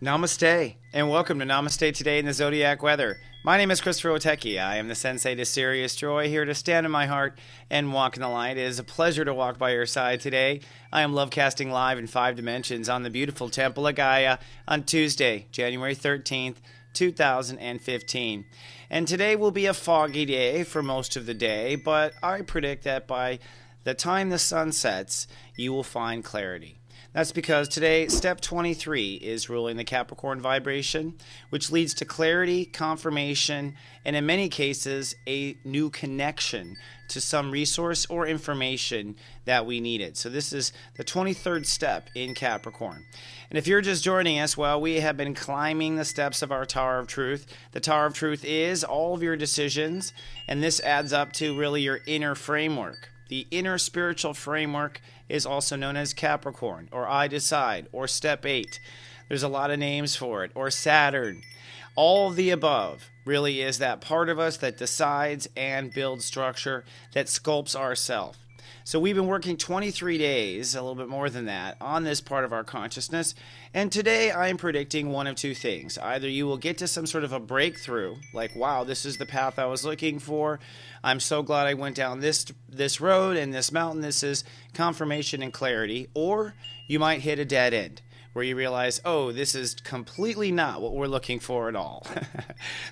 Namaste, and welcome to Namaste Today in the Zodiac Weather. My name is Christopher Witecki. I am the sensei to Sirius Joy, here to stand in my heart and walk in the light. It is a pleasure to walk by your side today. I am love casting live in 5 dimensions on the beautiful Temple of Gaia on Tuesday, January 13th, 2015. And today will be a foggy day for most of the day, but I predict that by the time the sun sets, you will find clarity. That's because today, step 23 is ruling the Capricorn vibration, which leads to clarity, confirmation, and in many cases, a new connection to some resource or information that we needed. So this is the 23rd step in Capricorn. And if you're just joining us, well, we have been climbing the steps of our Tower of Truth. The Tower of Truth is all of your decisions, and this adds up to really your inner framework. The inner spiritual framework is also known as Capricorn, or I Decide, or Step 8. There's a lot of names for it, or Saturn. All of the above really is that part of us that decides and builds structure that sculpts ourself. So we've been working 23 days, a little bit more than that, on this part of our consciousness. And today I'm predicting one of two things. Either you will get to some sort of a breakthrough, like, wow, this is the path I was looking for. I'm so glad I went down this road and this mountain. This is confirmation and clarity. Or you might hit a dead end, where you realize, oh, this is completely not what we're looking for at all.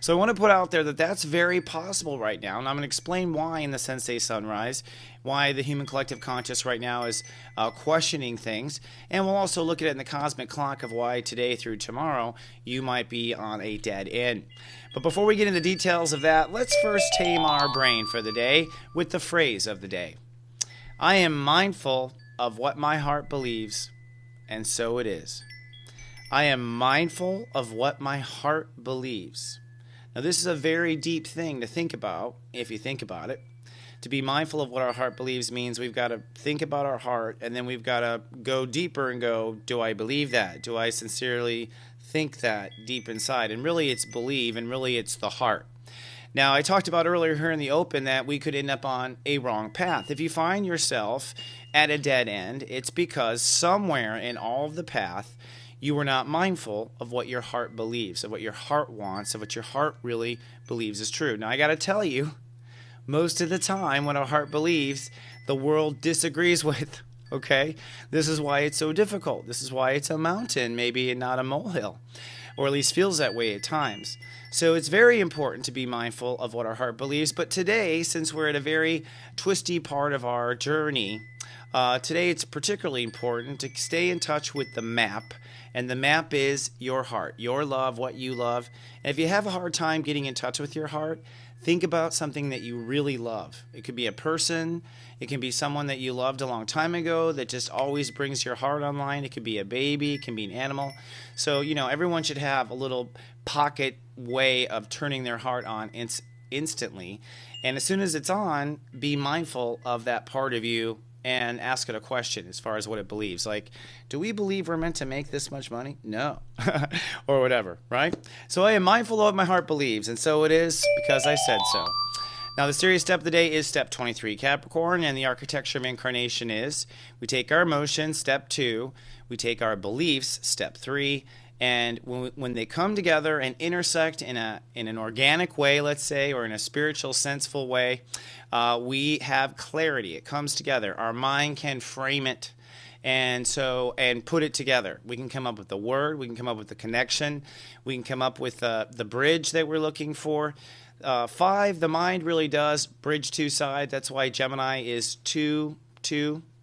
So I want to put out there that that's very possible right now, and I'm going to explain why in the Sensei Sunrise, why the human collective conscious right now is questioning things, and we'll also look at it in the cosmic clock of why today through tomorrow you might be on a dead end. But before we get into the details of that, let's first tame our brain for the day with the phrase of the day. I am mindful of what my heart believes, and so it is. I am mindful of what my heart believes. Now, this is a very deep thing to think about, if you think about it. To be mindful of what our heart believes means we've got to think about our heart, and then we've got to go deeper and go, do I believe that? Do I sincerely think that deep inside? And really it's believe, and really it's the heart. Now, I talked about earlier here in the open that we could end up on a wrong path. If you find yourself at a dead end, it's because somewhere in all of the path, you were not mindful of what your heart believes, of what your heart wants, of what your heart really believes is true. Now, I got to tell you, most of the time what our heart believes, the world disagrees with, okay? This is why it's so difficult. This is why it's a mountain, maybe, and not a molehill, or at least feels that way at times. So it's very important to be mindful of what our heart believes. But today, since we're at a very twisty part of our journey, today it's particularly important to stay in touch with the map. And the map is your heart, your love, what you love. And if you have a hard time getting in touch with your heart, think about something that you really love. It could be a person. It can be someone that you loved a long time ago that just always brings your heart online. It could be a baby. It can be an animal. So, everyone should have a little pocket way of turning their heart on instantly. And as soon as it's on, be mindful of that part of you and ask it a question as far as what it believes. Like, do we believe we're meant to make this much money? No. Or whatever, right? So I am mindful of what my heart believes, and so it is because I said so. Now, the serious step of the day is step 23, Capricorn, and the architecture of incarnation is we take our emotions, step 2, we take our beliefs, step 3, and when they come together and intersect in an organic way, let's say, or in a spiritual, senseful way, we have clarity. It comes together. Our mind can frame it and put it together. We can come up with the word. We can come up with the connection. We can come up with the bridge that we're looking for. 5, the mind really does bridge 2 sides. That's why Gemini is 2,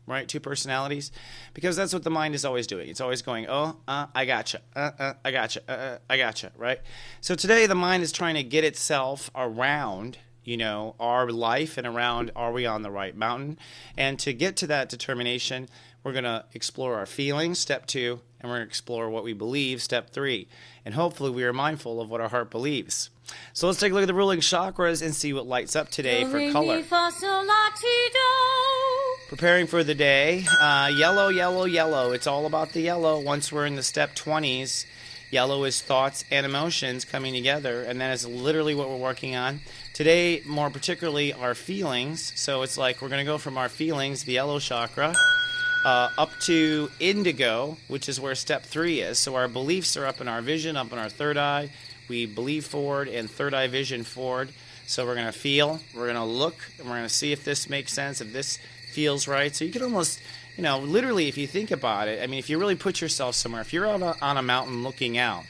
right? 2 personalities, because that's what the mind is always doing. It's always going, I gotcha, I gotcha, I gotcha, right? So today the mind is trying to get itself around, our life and around, are we on the right mountain? And to get to that determination, we're going to explore our feelings, step 2, and we're going to explore what we believe, step 3. And hopefully we are mindful of what our heart believes. So let's take a look at the ruling chakras and see what lights up today for color. Preparing for the day, yellow, yellow, yellow. It's all about the yellow. Once we're in the step 20s, yellow is thoughts and emotions coming together, and that is literally what we're working on. Today, more particularly, our feelings. So it's like we're going to go from our feelings, the yellow chakra, up to indigo, which is where step 3 is. So our beliefs are up in our vision, up in our third eye. We believe forward and third eye vision forward. So we're going to feel, we're going to look, and we're going to see if this makes sense, if this feels right. So you can almost, literally, if you think about it, I mean, if you really put yourself somewhere, if you're on a mountain looking out,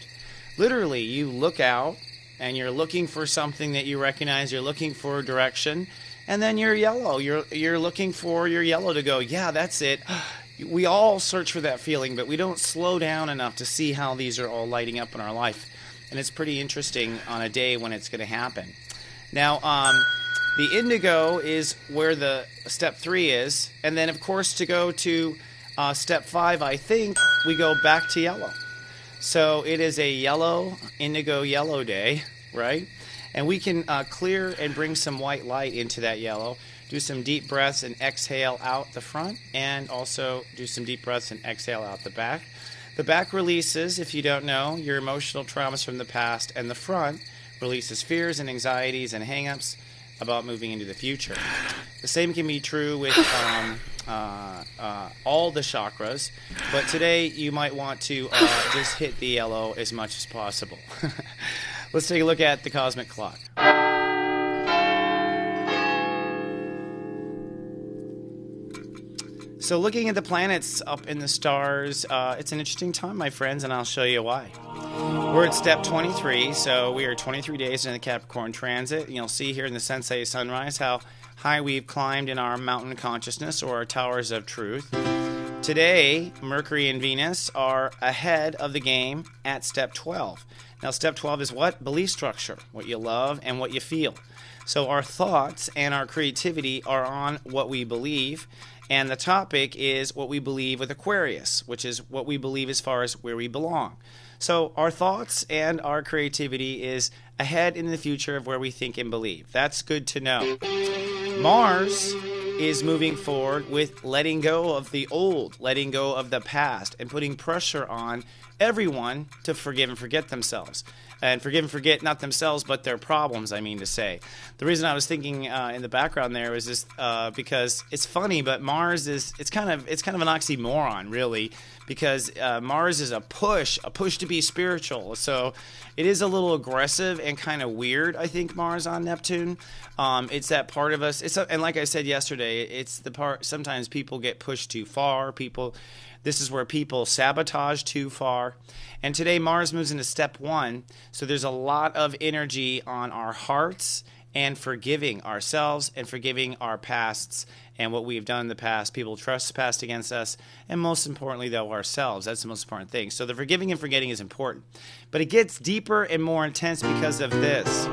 literally you look out and you're looking for something that you recognize, you're looking for direction, and then you're yellow. You're looking for your yellow to go, yeah, that's it. We all search for that feeling, but we don't slow down enough to see how these are all lighting up in our life. And it's pretty interesting on a day when it's going to happen. Now, the indigo is where the step 3 is. And then, of course, to go to step 5, I think, we go back to yellow. So it is a yellow, indigo yellow day, right? And we can clear and bring some white light into that yellow. Do some deep breaths and exhale out the front. And also do some deep breaths and exhale out the back. The back releases, if you don't know, your emotional traumas from the past. And the front releases fears and anxieties and hang-ups about moving into the future. The same can be true with all the chakras, but today you might want to just hit the yellow as much as possible. Let's take a look at the cosmic clock. So looking at the planets up in the stars, it's an interesting time, my friends, and I'll show you why. We're at step 23, so we are 23 days in the Capricorn transit. And you'll see here in the Sensei Sunrise how high we've climbed in our mountain consciousness or our towers of truth. Today, Mercury and Venus are ahead of the game at step 12. Now, step 12 is what? Belief structure, what you love and what you feel. So our thoughts and our creativity are on what we believe. And the topic is what we believe with Aquarius, which is what we believe as far as where we belong. So our thoughts and our creativity is ahead in the future of where we think and believe. That's good to know. Mars is moving forward with letting go of the old, letting go of the past, and putting pressure on everyone to forgive and forget themselves. And forgive and forget not themselves, but their problems, I mean to say. The reason I was thinking in the background there was just because it's funny, but Mars is, it's kind of an oxymoron, really, because Mars is a push to be spiritual. So it is a little aggressive and kind of weird, I think, Mars on Neptune. It's that part of us. And like I said yesterday, it's the part, sometimes people get pushed too far. This is where people sabotage too far. And today Mars moves into step 1. So there's a lot of energy on our hearts and forgiving ourselves and forgiving our pasts and what we've done in the past. People trespassed against us. And most importantly, though, ourselves. That's the most important thing. So the forgiving and forgetting is important. But it gets deeper and more intense because of this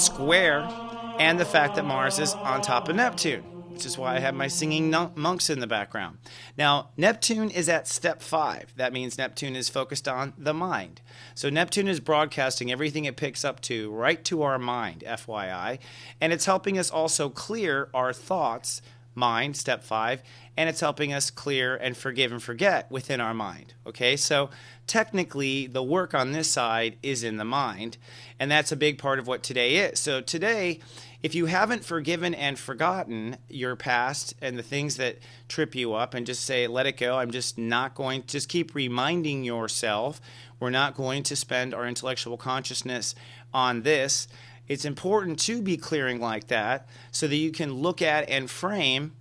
square and the fact that Mars is on top of Neptune. Which is why I have my singing monks in the background. Now, Neptune is at step 5. That means Neptune is focused on the mind. So Neptune is broadcasting everything it picks up to right to our mind, FYI. And it's helping us also clear our thoughts, mind, step 5. And it's helping us clear and forgive and forget within our mind. Okay, so technically the work on this side is in the mind. And that's a big part of what today is. So today, if you haven't forgiven and forgotten your past and the things that trip you up and just say, let it go, I'm just not going to, just keep reminding yourself, we're not going to spend our intellectual consciousness on this. It's important to be clearing like that so that you can look at and frame,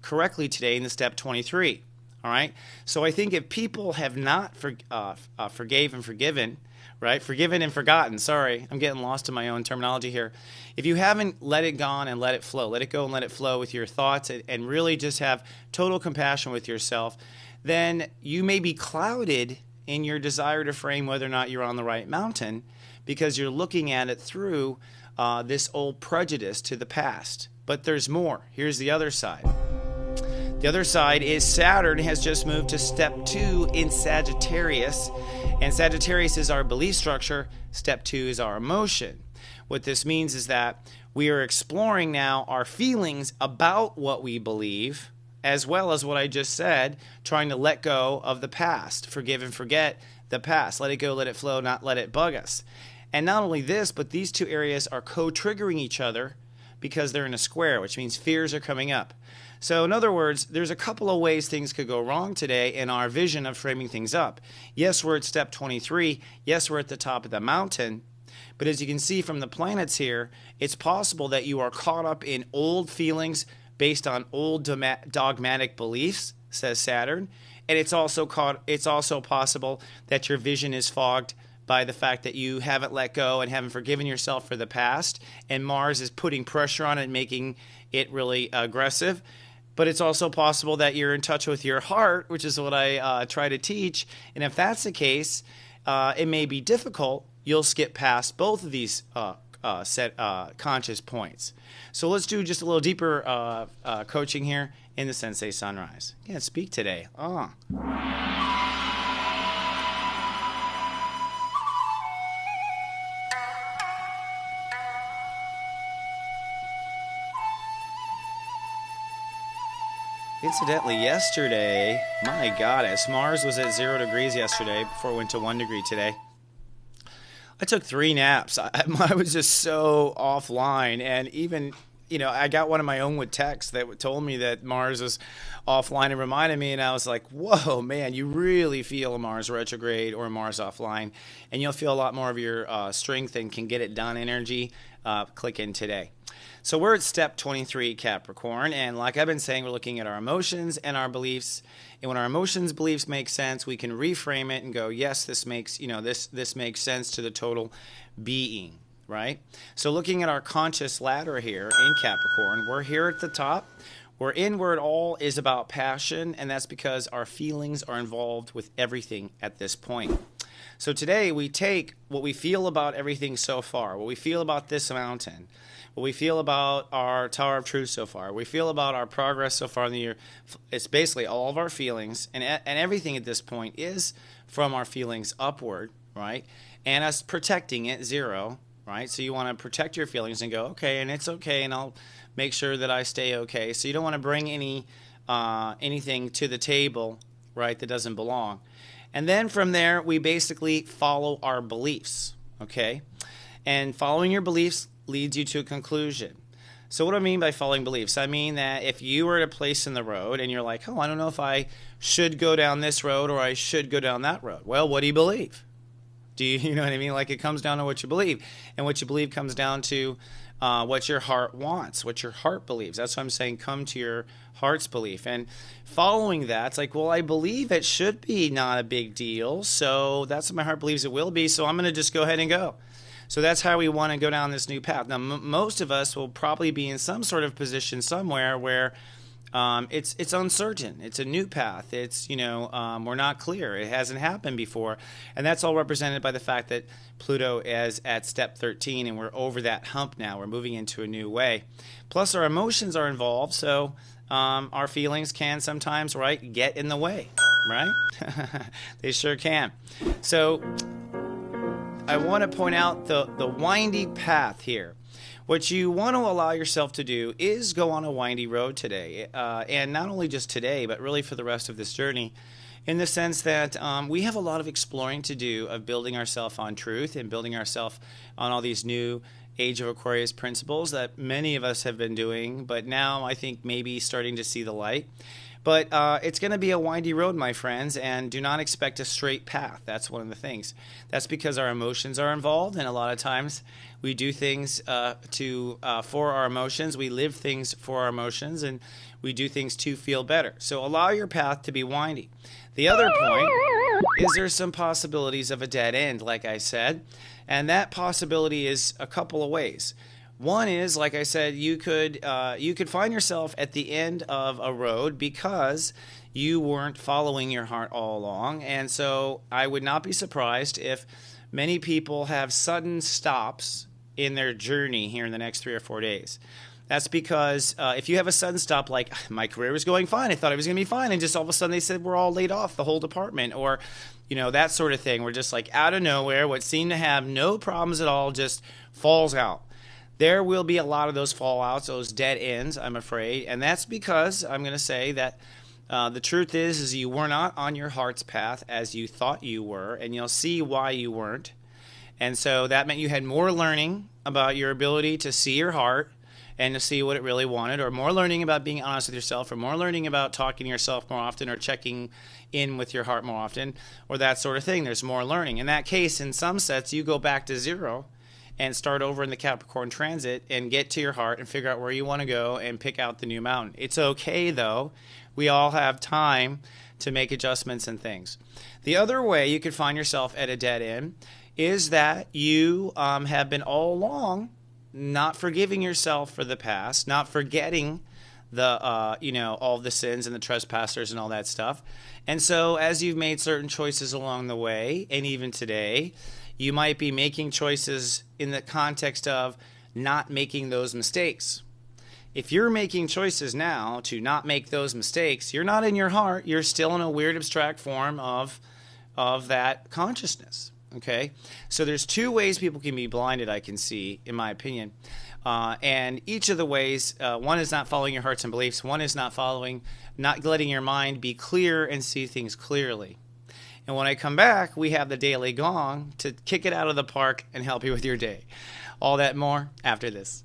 correctly today in the step 23. All right. So I think if people have not forgave and forgiven, right? Forgiven and forgotten. Sorry, I'm getting lost in my own terminology here. If you haven't let it go and let it flow, let it go and let it flow with your thoughts and really just have total compassion with yourself, then you may be clouded in your desire to frame whether or not you're on the right mountain because you're looking at it through this old prejudice to the past. But there's more. Here's the other side. The other side is Saturn has just moved to step 2 in Sagittarius. And Sagittarius is our belief structure. Step 2 is our emotion. What this means is that we are exploring now our feelings about what we believe, as well as what I just said, trying to let go of the past, forgive and forget the past. Let it go, let it flow, not let it bug us. And not only this, but these two areas are co-triggering each other because they're in a square, which means fears are coming up. So in other words, there's a couple of ways things could go wrong today in our vision of framing things up. Yes, we're at step 23. Yes, we're at the top of the mountain. But as you can see from the planets here, it's possible that you are caught up in old feelings based on old dogmatic beliefs, says Saturn. And it's also possible that your vision is fogged by the fact that you haven't let go and haven't forgiven yourself for the past, and Mars is putting pressure on it, making it really aggressive. But it's also possible that you're in touch with your heart, which is what I try to teach. And if that's the case, it may be difficult. You'll skip past both of these conscious points. So let's do just a little deeper coaching here in the Sensei Sunrise. Can't speak today. Incidentally, yesterday, my goddess, Mars was at 0 degrees yesterday before it went to 1 degree today. I took 3 naps. I was just so offline, and even, I got one of my own with text that told me that Mars was offline and reminded me, and I was like, whoa, man, you really feel a Mars retrograde or a Mars offline, and you'll feel a lot more of your strength and can get it done energy. Click in today. So we're at step 23, Capricorn, and like I've been saying, we're looking at our emotions and our beliefs. And when our emotions, beliefs make sense, we can reframe it and go, yes, this makes, this makes sense to the total being, right? So looking at our conscious ladder here in Capricorn, we're here at the top. We're in where it all is about passion, and that's because our feelings are involved with everything at this point. So today we take what we feel about everything so far, what we feel about this mountain, what we feel about our Tower of Truth so far, we feel about our progress so far in the year. It's basically all of our feelings, and everything at this point is from our feelings upward, right? And us protecting it, 0, right? So you want to protect your feelings and go, okay, and it's okay, and I'll make sure that I stay okay. So you don't want to bring anything to the table, right, that doesn't belong. And then from there, we basically follow our beliefs, okay? And following your beliefs leads you to a conclusion. So what do I mean by following beliefs? I mean that if you were at a place in the road and you're like, I don't know if I should go down this road or I should go down that road. Well, what do you believe? You know what I mean? Like, it comes down to what you believe. And what you believe comes down to what your heart wants, what your heart believes. That's what I'm saying, come to your heart's belief. And following that, it's like, well, I believe it should be not a big deal, so that's what my heart believes it will be, so I'm going to just go ahead and go. So that's how we want to go down this new path. Now, most of us will probably be in some sort of position somewhere where it's uncertain. It's a new path. It's, we're not clear. It hasn't happened before. And that's all represented by the fact that Pluto is at step 13 and we're over that hump now. We're moving into a new way. Plus our emotions are involved, so our feelings can sometimes, right, get in the way, right? They sure can. So I want to point out the windy path here. What you want to allow yourself to do is go on a windy road today, and not only just today, but really for the rest of this journey, in the sense that we have a lot of exploring to do of building ourselves on truth and building ourselves on all these new Age of Aquarius principles that many of us have been doing, but now I think maybe starting to see the light. But it's going to be a windy road, my friends, and do not expect a straight path. That's one of the things. That's because our emotions are involved, and a lot of times we do things for our emotions. We live things for our emotions, and we do things to feel better. So allow your path to be windy. The other point is there's some possibilities of a dead end, like I said, and that possibility is a couple of ways. One is, like I said, you could find yourself at the end of a road because you weren't following your heart all along. And so I would not be surprised if many people have sudden stops in their journey here in the next 3 or 4 days. That's because if you have a sudden stop, like, my career was going fine, I thought it was going to be fine, and just all of a sudden they said we're all laid off, the whole department, or that sort of thing. We're just like out of nowhere, what seemed to have no problems at all just falls out. There will be a lot of those fallouts, those dead ends, I'm afraid. And that's because I'm going to say that the truth is you were not on your heart's path as you thought you were, and you'll see why you weren't. And so that meant you had more learning about your ability to see your heart, and to see what it really wanted, or more learning about being honest with yourself, or more learning about talking to yourself more often, or checking in with your heart more often, or that sort of thing. There's more learning. In that case, in some sets, you go back to zero and start over in the Capricorn transit and get to your heart and figure out where you want to go and pick out the new mountain. It's okay, though. We all have time to make adjustments and things. The other way you could find yourself at a dead end is that you have been all along not forgiving yourself for the past, not forgetting the all the sins and the trespassers and all that stuff. And so as you've made certain choices along the way, and even today, you might be making choices in the context of not making those mistakes. If you're making choices now to not make those mistakes, you're not in your heart. You're still in a weird abstract form of that consciousness. Okay? So there's two ways people can be blinded, I can see, in my opinion. And each of the ways, one is not following your hearts and beliefs. One is not letting your mind be clear and see things clearly. And when I come back, we have the Daily Gong to kick it out of the park and help you with your day. All that more after this.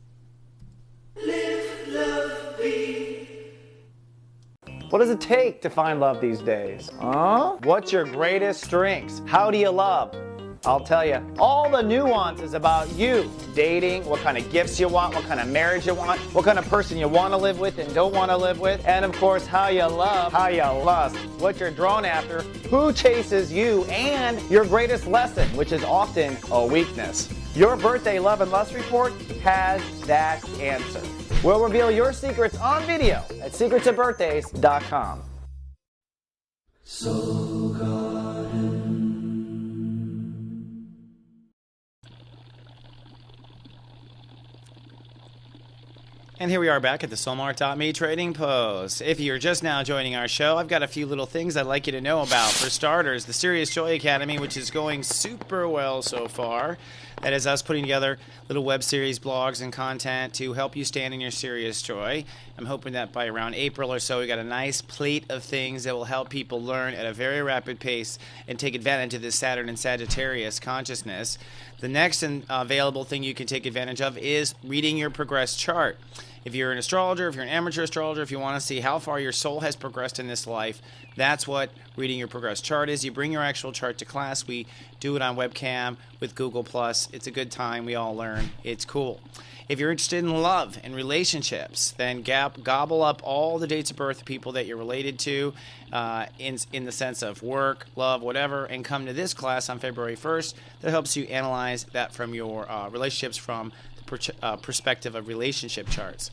Live, love, be. What does it take to find love these days? What's your greatest strengths? How do you love? I'll tell you all the nuances about you. Dating, what kind of gifts you want, what kind of marriage you want, what kind of person you want to live with and don't want to live with, and of course how you love, how you lust, what you're drawn after, who chases you, and your greatest lesson, which is often a weakness. Your birthday love and lust report has that answer. We'll reveal your secrets on video at secretsofbirthdays.com. Soul Garden. And here we are back at the soulmart.me trading post. If you're just now joining our show, I've got a few little things I'd like you to know about. For starters, the Sirius Joy Academy, which is going super well so far. That is us putting together little web series, blogs, and content to help you stand in your Sirius joy. I'm hoping that by around April or so, we got a nice plate of things that will help people learn at a very rapid pace and take advantage of this Saturn and Sagittarius consciousness. The next available thing you can take advantage of is reading your progress chart. If you're an astrologer, if you're an amateur astrologer, if you want to see how far your soul has progressed in this life, that's what reading your progress chart is. You bring your actual chart to class. We do it on webcam with Google+. It's a good time. We all learn. It's cool. If you're interested in love and relationships, then gobble up all the dates of birth of people that you're related to in the sense of work, love, whatever, and come to this class on February 1st that helps you analyze that from your relationships from the perspective of relationship charts.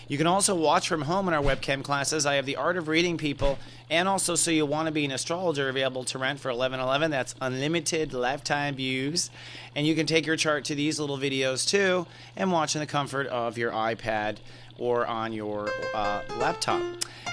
You can also watch from home in our webcam classes. I have the Art of Reading People, and also So You Want to Be an Astrologer available to rent for $11.11. That's unlimited lifetime views. And you can take your chart to these little videos too and watch in the comfort of your iPad or on your laptop.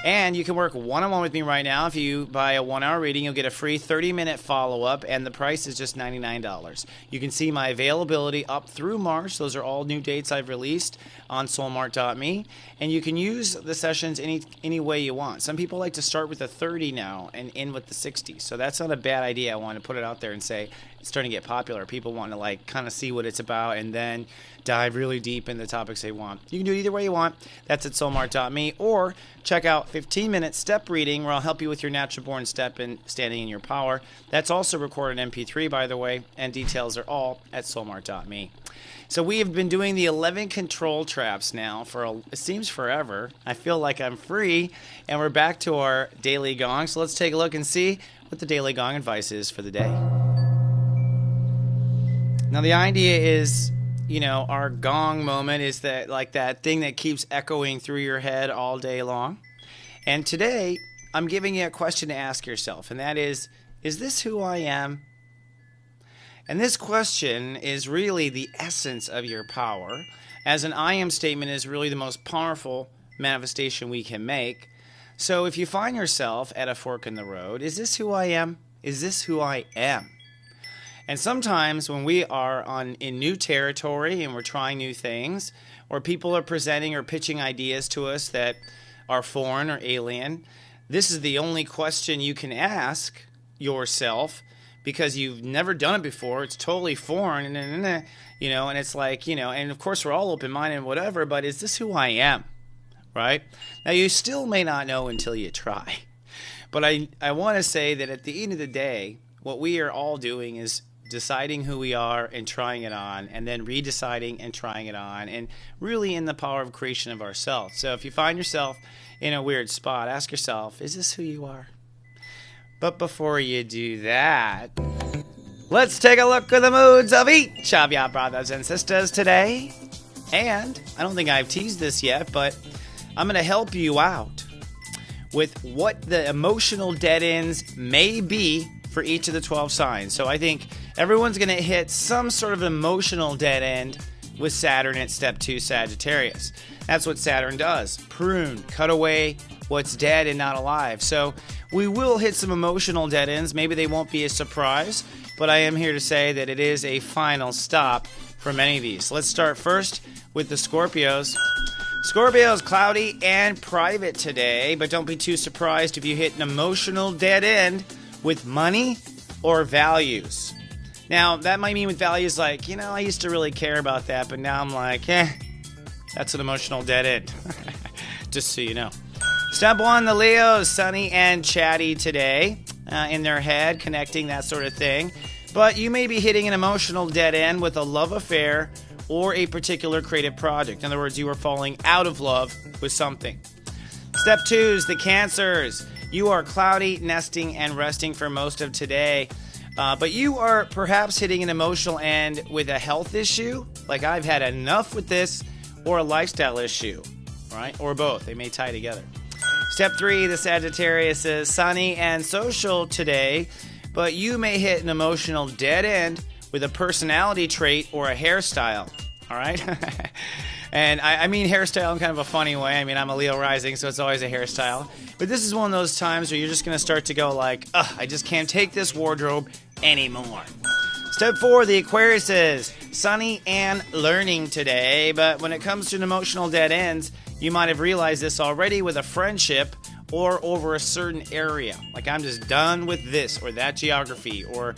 And you can work one-on-one with me right now. If you buy a 1-hour reading, you'll get a free 30-minute follow-up, and the price is just $99. You can see my availability up through March. Those are all new dates I've released on soulmart.me. And you can use the sessions any way you want. Some people like to start with a 30 now and end with the 60. So that's not a bad idea. I want to put it out there and say it's starting to get popular. People want to kind of see what it's about and then dive really deep in the topics they want. You can do it either way you want. That's at soulmart.me, or check out 15-minute step reading where I'll help you with your natural born step and standing in your power. That's also recorded in MP3, by the way, and details are all at soulmart.me. So we have been doing the 11 control traps now for it seems forever. I feel like I'm free, and we're back to our daily gong. So let's take a look and see what the daily gong advice is for the day. Now the idea is, our gong moment is that thing that keeps echoing through your head all day long. And today, I'm giving you a question to ask yourself, and that is this who I am? And this question is really the essence of your power, as an I am statement is really the most powerful manifestation we can make. So if you find yourself at a fork in the road, is this who I am? Is this who I am? And sometimes when we are in new territory and we're trying new things, or people are presenting or pitching ideas to us that are foreign or alien, this is the only question you can ask yourself, because you've never done it before. It's totally foreign, and it's like, and of course we're all open-minded and whatever, but is this who I am, right? Now, you still may not know until you try. But I want to say that at the end of the day, what we are all doing is deciding who we are and trying it on, and then redeciding and trying it on, and really in the power of creation of ourselves. So if you find yourself in a weird spot, ask yourself, is this who you are? But before you do that, let's take a look at the moods of each of your brothers and sisters today. And I don't think I've teased this yet, but I'm going to help you out with what the emotional dead ends may be for each of the 12 signs. So I think everyone's going to hit some sort of emotional dead end with Saturn at step 2 Sagittarius. That's what Saturn does. Prune, cut away what's dead and not alive. So we will hit some emotional dead ends. Maybe they won't be a surprise, but I am here to say that it is a final stop for many of these. Let's start first with the Scorpios. Scorpios, cloudy and private today, but don't be too surprised if you hit an emotional dead end with money or values. Now, that might mean with values like, I used to really care about that, but now I'm like, that's an emotional dead end. Just so you know. Step 1, the Leos, sunny and chatty today, in their head, connecting, that sort of thing. But you may be hitting an emotional dead end with a love affair or a particular creative project. In other words, you are falling out of love with something. Step 2 is the Cancers. You are cloudy, nesting, and resting for most of today. But you are perhaps hitting an emotional end with a health issue, like I've had enough with this, or a lifestyle issue, right? Or both. They may tie together. Step 3, the Sagittarius is sunny and social today, but you may hit an emotional dead end with a personality trait or a hairstyle, all right? And I mean hairstyle in kind of a funny way. I mean, I'm a Leo rising, so it's always a hairstyle. But this is one of those times where you're just going to start to go like, I just can't take this wardrobe anymore. Step 4, the Aquarius is sunny and learning today. But when it comes to emotional dead ends, you might have realized this already with a friendship or over a certain area. Like, I'm just done with this or that geography or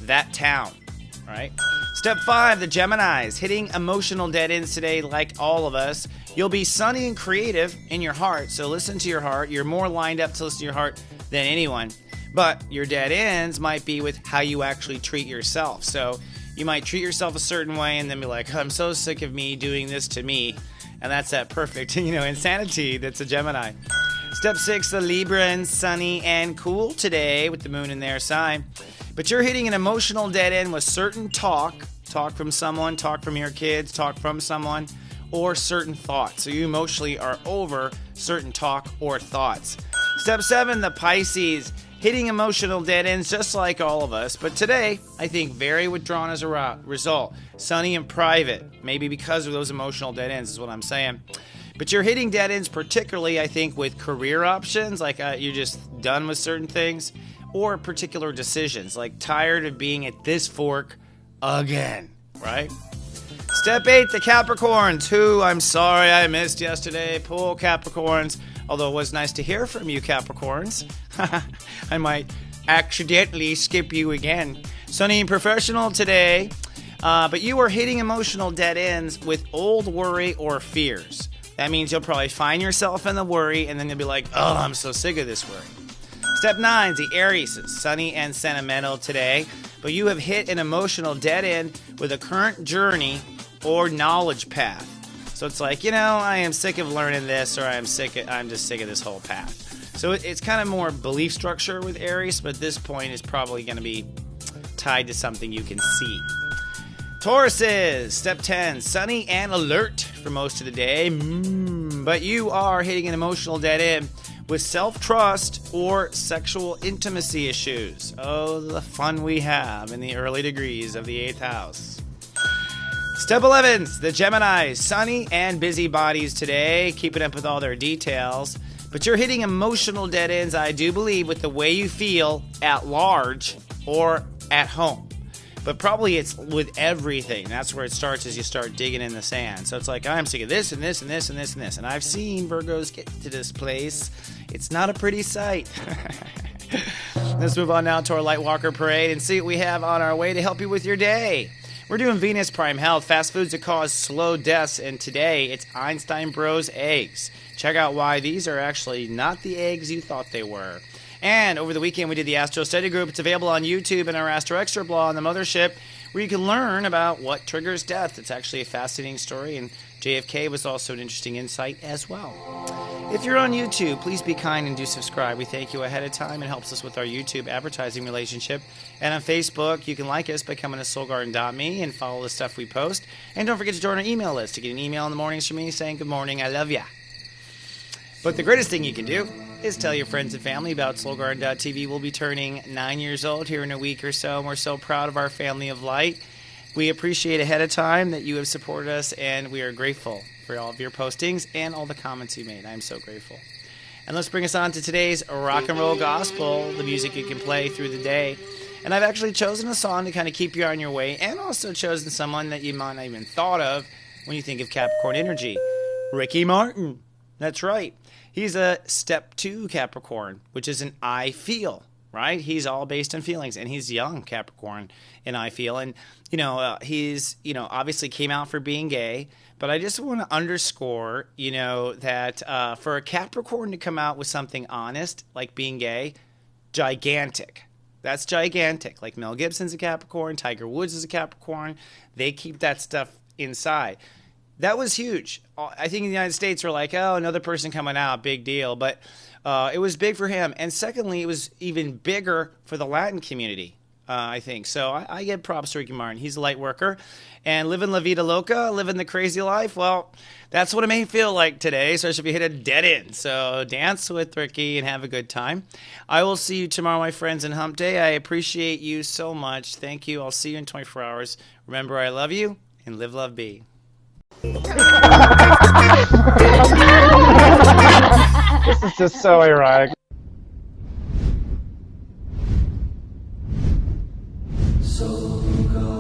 that town. Right? Step 5, the Geminis, hitting emotional dead ends today like all of us. You'll be sunny and creative in your heart, so listen to your heart. You're more lined up to listen to your heart than anyone. But your dead ends might be with how you actually treat yourself. So you might treat yourself a certain way and then be like, I'm so sick of me doing this to me. And that's that perfect, insanity that's a Gemini. Step 6, the Librans, sunny and cool today with the moon in their sign. But you're hitting an emotional dead end with certain talk from someone, talk from your kids, talk from someone, or certain thoughts. So you emotionally are over certain talk or thoughts. Step 7, the Pisces, hitting emotional dead ends just like all of us. But today, I think very withdrawn as a result. Sunny and private, maybe because of those emotional dead ends is what I'm saying. But you're hitting dead ends particularly, I think, with career options, like you're just done with certain things, or particular decisions, like tired of being at this fork again, right? Step 8, the Capricorns, who I'm sorry I missed yesterday. Poor Capricorns, although it was nice to hear from you, Capricorns. I might accidentally skip you again. Sunny and professional today, but you are hitting emotional dead ends with old worry or fears. That means you'll probably find yourself in the worry, and then you'll be like, I'm so sick of this worry. Step 9, the Aries, sunny and sentimental today, but you have hit an emotional dead end with a current journey or knowledge path. So it's like, I am sick of learning this, or I'm just sick of this whole path. So it's kind of more belief structure with Aries, but at this point is probably going to be tied to something you can see. Tauruses, step 10, sunny and alert for most of the day, but you are hitting an emotional dead end with self-trust or sexual intimacy issues. Oh, the fun we have in the early degrees of the 8th house. Step 11, the Geminis, sunny and busy bodies today, keeping up with all their details. But you're hitting emotional dead ends, I do believe, with the way you feel at large or at home. But probably it's with everything. That's where it starts, as you start digging in the sand. So it's like, I'm sick of this and this and this and this and this. And I've seen Virgos get to this place. It's not a pretty sight. Let's move on now to our Lightwalker Parade and see what we have on our way to help you with your day. We're doing Venus Prime Health, fast foods that cause slow deaths, and today it's Einstein Bros eggs. Check out why these are actually not the eggs you thought they were. And over the weekend we did the Astro Study Group. It's available on YouTube and our Astro Extra blog on the Mothership, where you can learn about what triggers death. It's actually a fascinating story, and JFK was also an interesting insight as well. If you're on YouTube, please be kind and do subscribe. We thank you ahead of time. It helps us with our YouTube advertising relationship. And on Facebook, you can like us by coming to soulgarden.me and follow the stuff we post. And don't forget to join our email list to get an email in the mornings from me saying, good morning, I love ya. But the greatest thing you can do is tell your friends and family about soulgarden.tv. We'll be turning 9 years old here in a week or so, and we're so proud of our family of light. We appreciate ahead of time that you have supported us, and we are grateful for all of your postings and all the comments you made. I'm so grateful. And let's bring us on to today's rock and roll gospel, the music you can play through the day. And I've actually chosen a song to kind of keep you on your way, and also chosen someone that you might not even thought of when you think of Capricorn energy. Ricky Martin. That's right. He's a step 2 Capricorn, which is an I feel, right? He's all based on feelings, and he's young Capricorn in I feel. And, he's, obviously came out for being gay, but I just want to underscore, that for a Capricorn to come out with something honest, like being gay, gigantic. That's gigantic. Like Mel Gibson's a Capricorn, Tiger Woods is a Capricorn. They keep that stuff inside. That was huge. I think in the United States we're like, oh, another person coming out, big deal. But it was big for him. And secondly, it was even bigger for the Latin community, I think. So I give props to Ricky Martin. He's a light worker. And living La Vida Loca, living the crazy life, well, that's what it may feel like today. So I should be hit a dead end. So dance with Ricky and have a good time. I will see you tomorrow, my friends, in Hump Day. I appreciate you so much. Thank you. I'll see you in 24 hours. Remember, I love you, and live, love, be. This is just so ironic. So go.